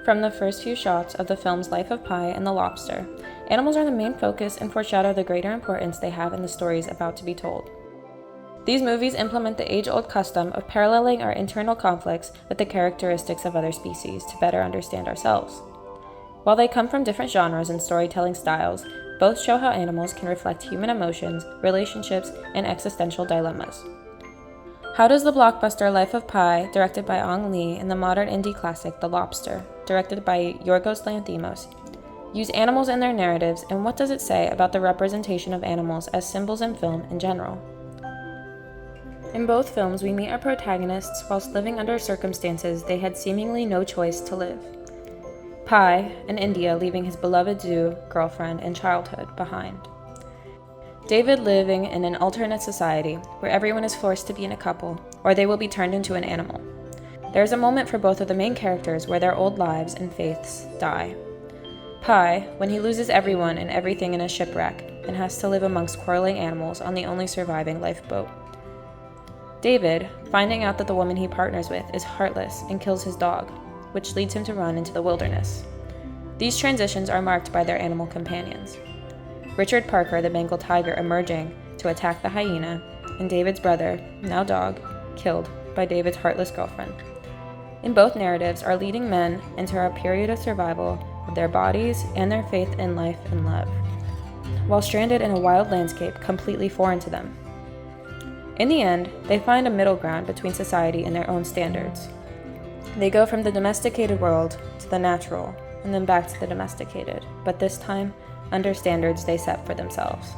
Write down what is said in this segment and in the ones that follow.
From the first few shots of the films Life of Pi and The Lobster, animals are the main focus and foreshadow the greater importance they have in the stories about to be told. These movies implement the age-old custom of paralleling our internal conflicts with the characteristics of other species to better understand ourselves. While they come from different genres and storytelling styles, both show how animals can reflect human emotions, relationships, and existential dilemmas. How does the blockbuster Life of Pi, directed by Ang Lee, and the modern indie classic The Lobster, directed by Yorgos Lanthimos, use animals in their narratives, and what does it say about the representation of animals as symbols in film in general? In both films, we meet our protagonists whilst living under circumstances they had seemingly no choice to live. Pi, in India, leaving his beloved zoo, girlfriend, and childhood behind. David living in an alternate society where everyone is forced to be in a couple, or they will be turned into an animal. There is a moment for both of the main characters where their old lives and faiths die. Pi, when he loses everyone and everything in a shipwreck and has to live amongst quarreling animals on the only surviving lifeboat. David, finding out that the woman he partners with is heartless and kills his dog, which leads him to run into the wilderness. These transitions are marked by their animal companions. Richard Parker, the Bengal tiger, emerging to attack the hyena, and David's brother, now dog, killed by David's heartless girlfriend. In both narratives, our leading men enter a period of survival of their bodies and their faith in life and love, while stranded in a wild landscape completely foreign to them. In the end, they find a middle ground between society and their own standards. They go from the domesticated world to the natural, and then back to the domesticated, but this time, under standards they set for themselves.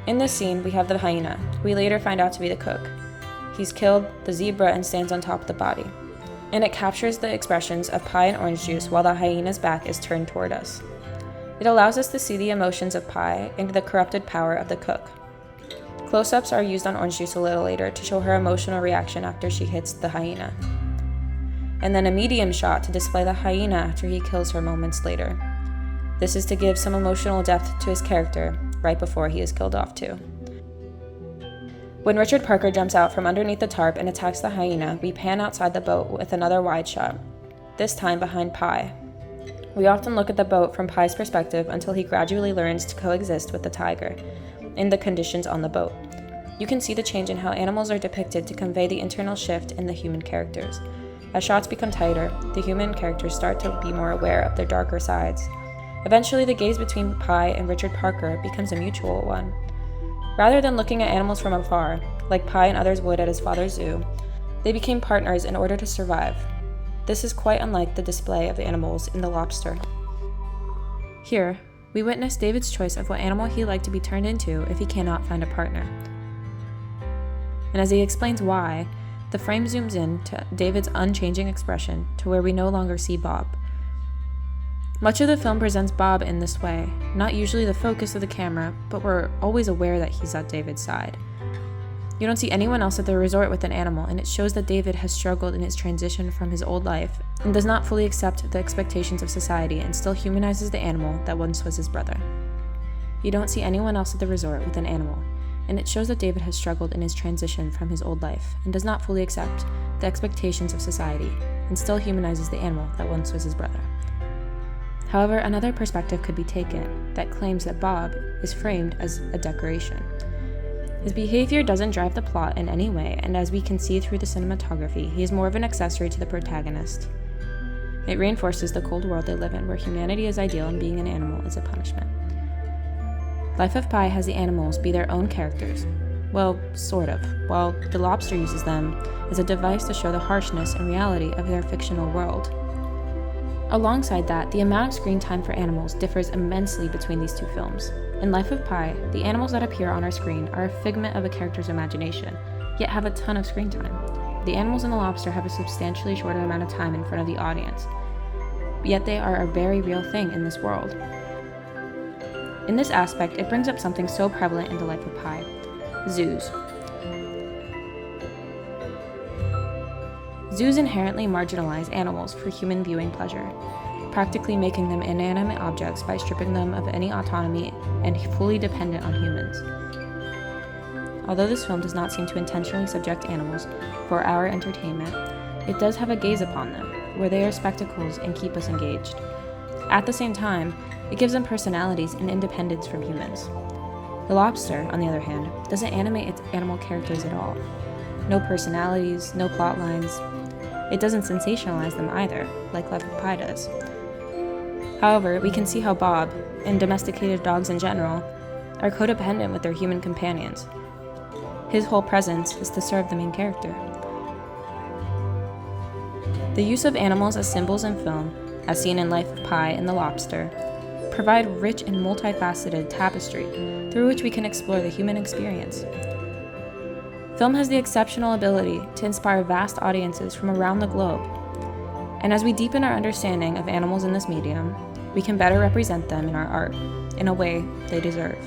In this scene, we have the hyena, who we later find out to be the cook. He's killed the zebra and stands on top of the body, and it captures the expressions of Pi and orange juice while the hyena's back is turned toward us. It allows us to see the emotions of Pi and the corrupted power of the cook. Close-ups are used on orange juice a little later to show her emotional reaction after she hits the hyena, and then a medium shot to display the hyena after he kills her moments later. This is to give some emotional depth to his character right before he is killed off too. When Richard Parker jumps out from underneath the tarp and attacks the hyena, we pan outside the boat with another wide shot, this time behind Pi. We often look at the boat from Pi's perspective until he gradually learns to coexist with the tiger in the conditions on the boat. You can see the change in how animals are depicted to convey the internal shift in the human characters. As shots become tighter, the human characters start to be more aware of their darker sides. Eventually, the gaze between Pi and Richard Parker becomes a mutual one. Rather than looking at animals from afar, like Pi and others would at his father's zoo, they became partners in order to survive. This is quite unlike the display of the animals in The Lobster. Here, we witness David's choice of what animal he'd like to be turned into if he cannot find a partner. And as he explains why, the frame zooms in to David's unchanging expression to where we no longer see Bob. Much of the film presents Bob in this way, not usually the focus of the camera, but we're always aware that he's at David's side. You don't see anyone else at the resort with an animal, and it shows that David has struggled in his transition from his old life and does not fully accept the expectations of society and still humanizes the animal that once was his brother. You don't see anyone else at the resort with an animal, and it shows that David has struggled in his transition from his old life and does not fully accept the expectations of society and still humanizes the animal that once was his brother. However, another perspective could be taken that claims that Bob is framed as a decoration. His behavior doesn't drive the plot in any way, and as we can see through the cinematography, he is more of an accessory to the protagonist. It reinforces the cold world they live in, where humanity is ideal and being an animal is a punishment. Life of Pi has the animals be their own characters. Well, sort of, while The Lobster uses them as a device to show the harshness and reality of their fictional world. Alongside that, the amount of screen time for animals differs immensely between these two films. In Life of Pi, the animals that appear on our screen are a figment of a character's imagination, yet have a ton of screen time. The animals in The Lobster have a substantially shorter amount of time in front of the audience, yet they are a very real thing in this world. In this aspect, it brings up something so prevalent in the Life of Pi: zoos. Zoos inherently marginalize animals for human viewing pleasure, practically making them inanimate objects by stripping them of any autonomy and fully dependent on humans. Although this film does not seem to intentionally subject animals for our entertainment, it does have a gaze upon them. where they are spectacles and keep us engaged. At the same time, it gives them personalities and independence from humans. The lobster, on the other hand, doesn't animate its animal characters at all. No personalities, no plot lines. It doesn't sensationalize them either, like leopard pie does. However, we can see how Bob, and domesticated dogs in general, are codependent with their human companions. His whole presence is to serve the main character. The use of animals as symbols in film, as seen in Life of Pi and The Lobster, provide rich and multifaceted tapestry through which we can explore the human experience. Film has the exceptional ability to inspire vast audiences from around the globe, and as we deepen our understanding of animals in this medium, we can better represent them in our art in a way they deserve.